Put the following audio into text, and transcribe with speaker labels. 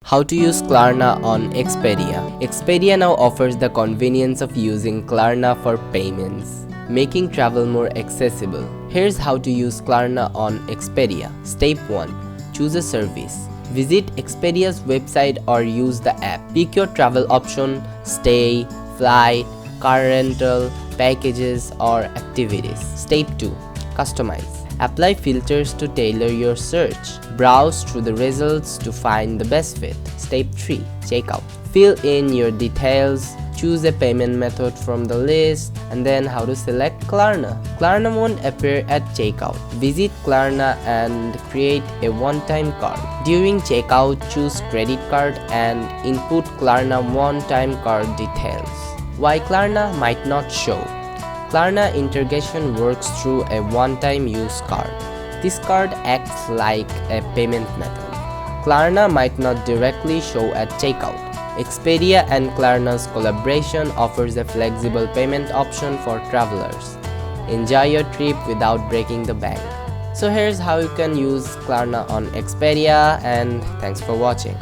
Speaker 1: How to use Klarna on Expedia. Expedia now offers the convenience of using Klarna for payments, making travel more accessible. Here's how to use Klarna on Expedia. Step 1. Choose a service. Visit Expedia's website or use the app. Pick your travel option: stay, flight, car rental, packages, or activities. Step 2. Customize. Apply filters to tailor your search. Browse through the results to find the best fit. Step 3. Checkout. Fill in your details, choose a payment method from the list, and then how to select Klarna. Klarna won't appear at checkout. Visit Klarna and create a one-time card. During checkout, choose credit card and input Klarna one-time card details. Why Klarna might not show? Klarna integration works through a one-time use card. This card acts like a payment method. Klarna might not directly show at checkout. Expedia and Klarna's collaboration offers a flexible payment option for travelers. Enjoy your trip without breaking the bank. So here's how you can use Klarna on Expedia, and thanks for watching.